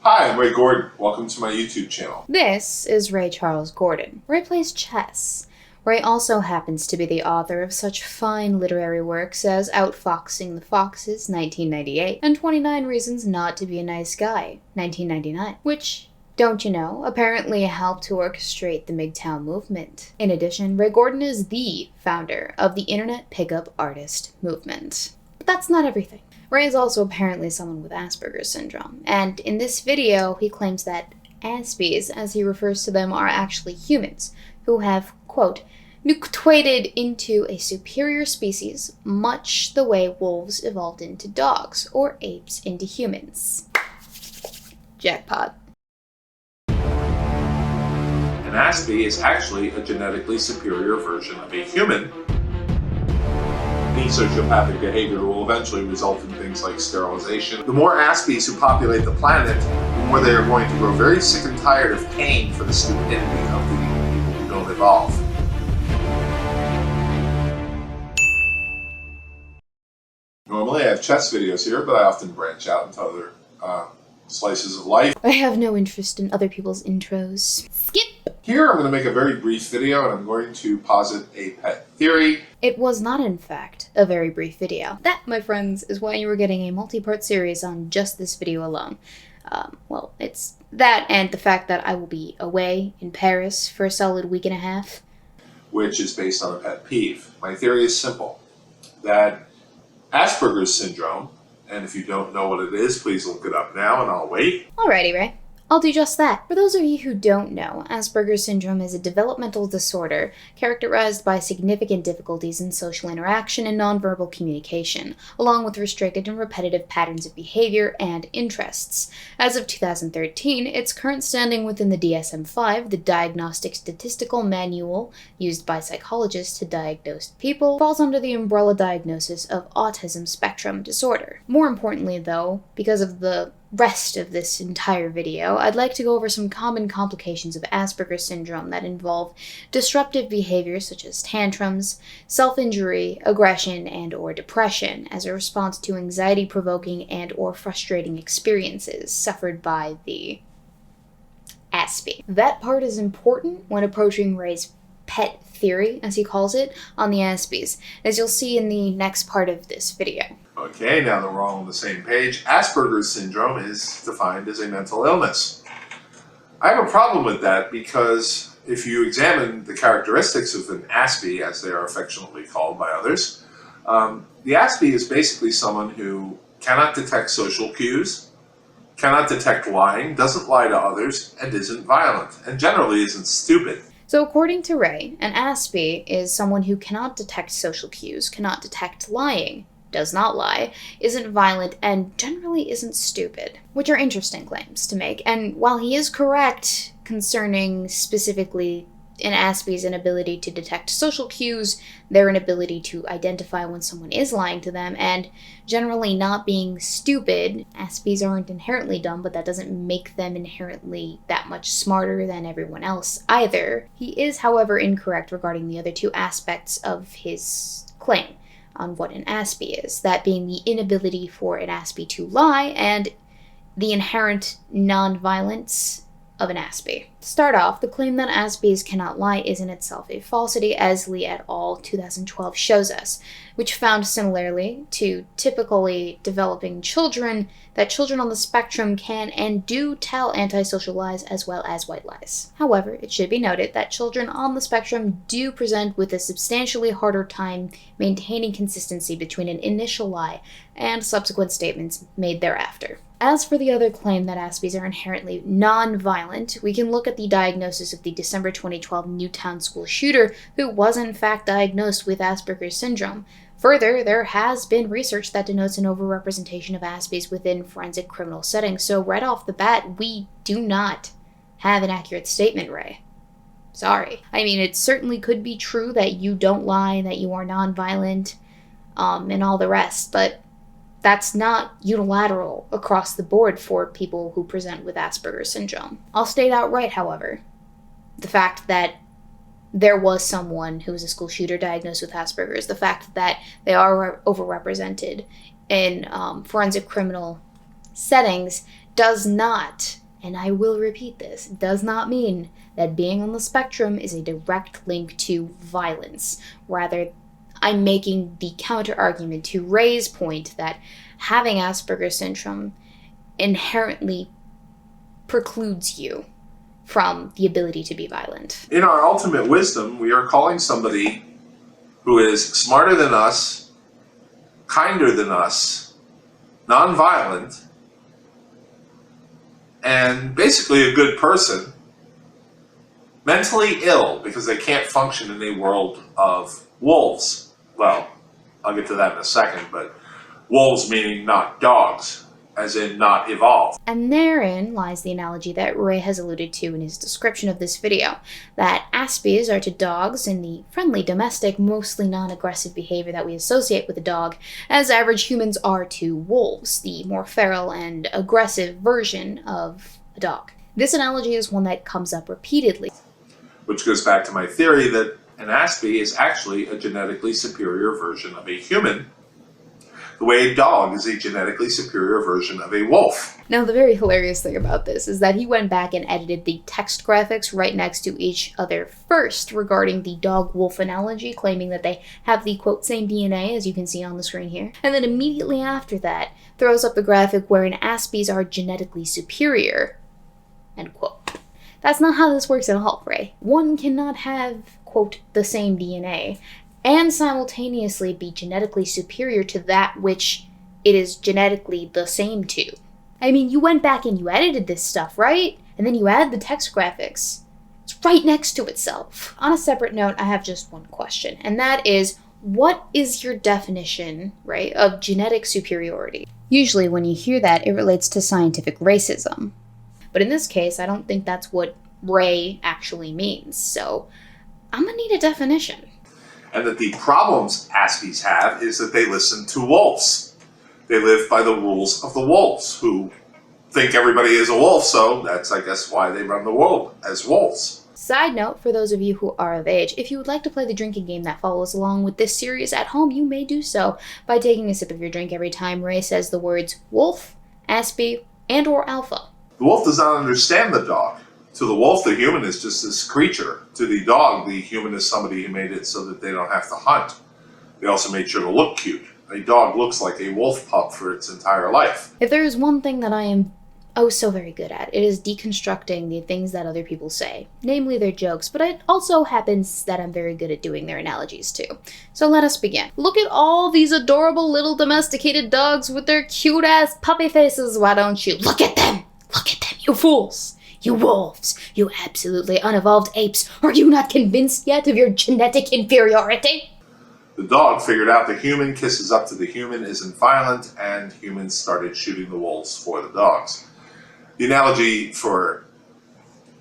Hi, I'm Ray Gordon. Welcome to my YouTube channel. This is Ray Charles Gordon. Ray plays chess. Ray also happens to be the author of such fine literary works as Outfoxing the Foxes, 1998, and 29 Reasons Not to Be a Nice Guy, 1999, which, don't you know, apparently helped to orchestrate the MGTOW movement. In addition, Ray Gordon is the founder of the Internet Pickup Artist movement. But that's not everything. Ray is also apparently someone with Asperger's syndrome, and in this video he claims that Aspies, as he refers to them, are actually humans, who have, quote, mutuated into a superior species, much the way wolves evolved into dogs, or apes into humans. Jackpot. An Aspie is actually a genetically superior version of a human. Any sociopathic behavior will eventually result in things like sterilization. The more Aspies who populate the planet, the more they are going to grow very sick and tired of paying for the stupidity of the people who don't evolve. Normally I have chess videos here, but I often branch out into other slices of life. I have no interest in other people's intros. Skip! Here I'm going to make a very brief video and I'm going to posit a pet theory. It was not, in fact, a very brief video. That, my friends, is why you were getting a multi-part series on just this video alone. Well, it's that and the fact that I will be away in Paris for a solid week and a half. Which is based on a pet peeve. My theory is simple. That Asperger's syndrome, and if you don't know what it is, please look it up now and I'll wait. Alrighty, Ray. I'll do just that. For those of you who don't know, Asperger's syndrome is a developmental disorder characterized by significant difficulties in social interaction and nonverbal communication, along with restricted and repetitive patterns of behavior and interests. As of 2013, its current standing within the DSM-5, the Diagnostic Statistical Manual used by psychologists to diagnose people, falls under the umbrella diagnosis of autism spectrum disorder. More importantly, though, because of the rest of this entire video, I'd like to go over some common complications of Asperger's syndrome that involve disruptive behaviors such as tantrums, self-injury, aggression, and or depression as a response to anxiety-provoking and or frustrating experiences suffered by the Aspie. That part is important when approaching Ray's pet theory, as he calls it, on the Aspies, as you'll see in the next part of this video. Okay, now that we're all on the same page, Asperger's syndrome is defined as a mental illness. I have a problem with that because if you examine the characteristics of an Aspie, as they are affectionately called by others, the Aspie is basically someone who cannot detect social cues, cannot detect lying, doesn't lie to others, and isn't violent, and generally isn't stupid. So according to Ray, an Aspie is someone who cannot detect social cues, cannot detect lying, does not lie, isn't violent, and generally isn't stupid, which are interesting claims to make. And while he is correct concerning specifically an Aspie's inability to detect social cues, their inability to identify when someone is lying to them, and generally not being stupid, Aspies aren't inherently dumb, but that doesn't make them inherently that much smarter than everyone else either. He is, however, incorrect regarding the other two aspects of his claim on what an Aspie is, that being the inability for an Aspie to lie and the inherent non-violence of an Aspie. To start off, the claim that Aspies cannot lie is in itself a falsity, as Lee et al. 2012 shows us, which found similarly to typically developing children, that children on the spectrum can and do tell antisocial lies as well as white lies. However, it should be noted that children on the spectrum do present with a substantially harder time maintaining consistency between an initial lie and subsequent statements made thereafter. As for the other claim that Aspies are inherently non-violent, we can look at the diagnosis of the December 2012 Newtown school shooter who was in fact diagnosed with Asperger's syndrome. Further, there has been research that denotes an overrepresentation of Aspies within forensic criminal settings, so right off the bat, we do not have an accurate statement, Ray. Sorry. I mean, it certainly could be true that you don't lie, that you are non-violent, and all the rest, but that's not unilateral across the board for people who present with Asperger's syndrome. I'll state outright, however, the fact that there was someone who was a school shooter diagnosed with Asperger's, the fact that they are overrepresented in forensic criminal settings does not, and I will repeat this, does not mean that being on the spectrum is a direct link to violence. Rather, I'm making the counter-argument to Ray's point that having Asperger syndrome inherently precludes you from the ability to be violent. In our ultimate wisdom, we are calling somebody who is smarter than us, kinder than us, non-violent, and basically a good person, mentally ill because they can't function in a world of wolves. Well, I'll get to that in a second, but wolves meaning not dogs, as in not evolved. And therein lies the analogy that Ray has alluded to in his description of this video, that Aspies are to dogs in the friendly, domestic, mostly non-aggressive behavior that we associate with a dog, as average humans are to wolves, the more feral and aggressive version of a dog. This analogy is one that comes up repeatedly. Which goes back to my theory that an Aspie is actually a genetically superior version of a human, the way a dog is a genetically superior version of a wolf. Now, the very hilarious thing about this is that he went back and edited the text graphics right next to each other first regarding the dog-wolf analogy, claiming that they have the, quote, same DNA, as you can see on the screen here, and then immediately after that throws up the graphic wherein Aspies are genetically superior, end quote. That's not how this works at all, Ray. One cannot have, quote, the same DNA, and simultaneously be genetically superior to that which it is genetically the same to. I mean, you went back and you edited this stuff, right? And then you add the text graphics. It's right next to itself. On a separate note, I have just one question, and that is, what is your definition, right, of genetic superiority? Usually when you hear that, it relates to scientific racism. But in this case, I don't think that's what Ray actually means, so I'm gonna need a definition. And that the problems Aspies have is that they listen to wolves. They live by the rules of the wolves, who think everybody is a wolf, so that's, I guess, why they run the world as wolves. Side note, for those of you who are of age, if you would like to play the drinking game that follows along with this series at home, you may do so by taking a sip of your drink every time Ray says the words wolf, Aspie, and or alpha. The wolf does not understand the dog. To the wolf, the human is just this creature. To the dog, the human is somebody who made it so that they don't have to hunt. They also made sure to look cute. A dog looks like a wolf pup for its entire life. If there is one thing that I am so very good at, it is deconstructing the things that other people say, namely their jokes, but it also happens that I'm very good at doing their analogies too. So let us begin. Look at all these adorable little domesticated dogs with their cute-ass puppy faces, why don't you? Look at them! Look at them, you fools! You wolves! You absolutely unevolved apes! Are you not convinced yet of your genetic inferiority? The dog figured out the human kisses up to the human isn't violent, and humans started shooting the wolves for the dogs. The analogy for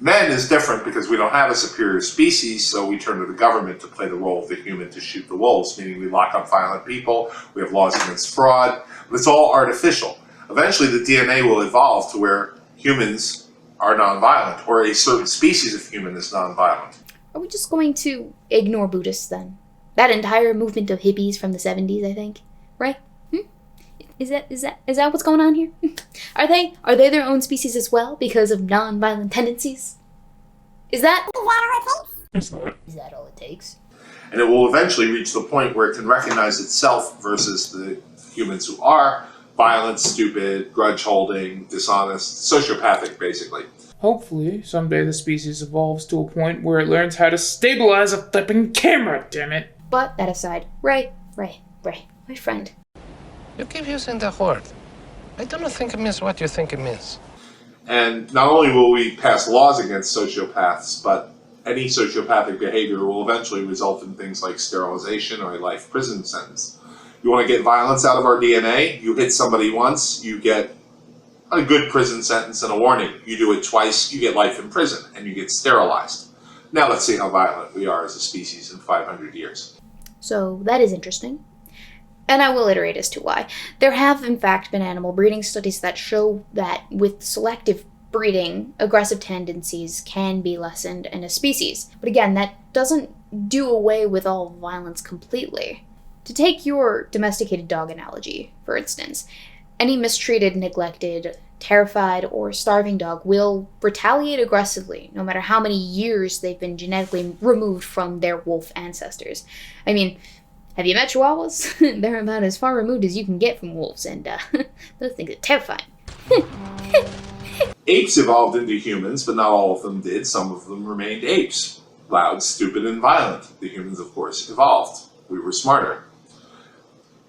men is different because we don't have a superior species, so we turn to the government to play the role of the human to shoot the wolves, meaning we lock up violent people, we have laws against fraud, but it's all artificial. Eventually the DNA will evolve to where humans are nonviolent, or a certain species of human is nonviolent. Are we just going to ignore Buddhists then? That entire movement of hippies from the 70s, I think, right? Is that what's going on here? Are they their own species as well because of non-violent tendencies? Is that all it takes? Is that all it takes? And it will eventually reach the point where it can recognize itself versus the humans who are violent, stupid, grudge-holding, dishonest, sociopathic, basically. Hopefully, someday the species evolves to a point where it learns how to stabilize a flipping camera, damn it. But that aside, Ray, my friend. You keep using the word. I don't think it means what you think it means. And not only will we pass laws against sociopaths, but any sociopathic behavior will eventually result in things like sterilization or a life prison sentence. You want to get violence out of our DNA? You hit somebody once, you get a good prison sentence and a warning. You do it twice, you get life in prison, and you get sterilized. Now let's see how violent we are as a species in 500 years. So that is interesting. And I will iterate as to why. There have, in fact, been animal breeding studies that show that with selective breeding, aggressive tendencies can be lessened in a species. But again, that doesn't do away with all violence completely. To take your domesticated dog analogy, for instance, any mistreated, neglected terrified or starving dog will retaliate aggressively, no matter how many years they've been genetically removed from their wolf ancestors. I mean, have you met Chihuahuas? They're about as far removed as you can get from wolves, and those things are terrifying. Apes evolved into humans, but not all of them did. Some of them remained apes. Loud, stupid, and violent. The humans, of course, evolved. We were smarter.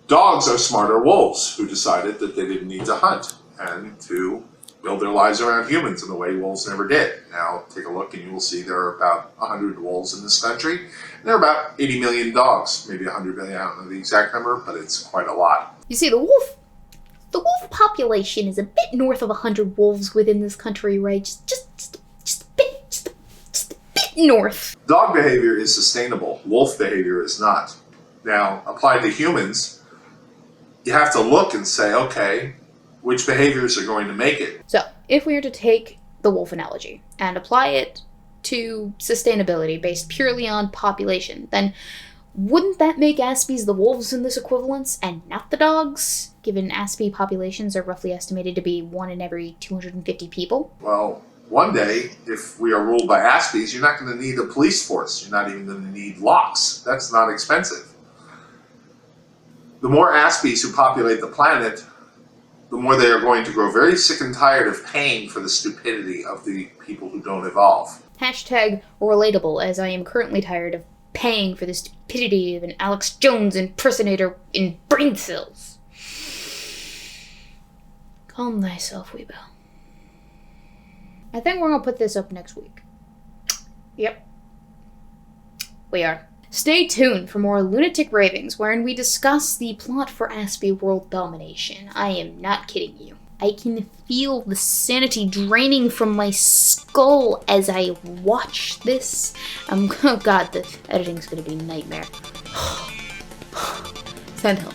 Dogs are smarter wolves who decided that they didn't need to hunt and to build their lives around humans in a way wolves never did. Now, take a look and you will see there are about 100 wolves in this country. And there are about 80 million dogs, maybe 100 million, I don't know the exact number, but it's quite a lot. You see, the wolf population is a bit north of 100 wolves within this country, right? Just a bit north. Dog behavior is sustainable. Wolf behavior is not. Now, applied to humans, you have to look and say, okay, which behaviors are going to make it? So, if we were to take the wolf analogy and apply it to sustainability based purely on population, then wouldn't that make Aspies the wolves in this equivalence and not the dogs, given Aspie populations are roughly estimated to be 1 in every 250 people? Well, one day, if we are ruled by Aspies, you're not going to need a police force. You're not even going to need locks. That's not expensive. The more Aspies who populate the planet, the more they are going to grow very sick and tired of paying for the stupidity of the people who don't evolve. Hashtag relatable, as I am currently tired of paying for the stupidity of an Alex Jones impersonator in brain cells. Calm thyself, Weebo. I think we're gonna put this up next week. Yep. We are. Stay tuned for more lunatic ravings wherein we discuss the plot for Aspie world domination. I am not kidding you. I can feel the sanity draining from my skull as I watch this. Oh god, the editing's gonna be a nightmare. Send help.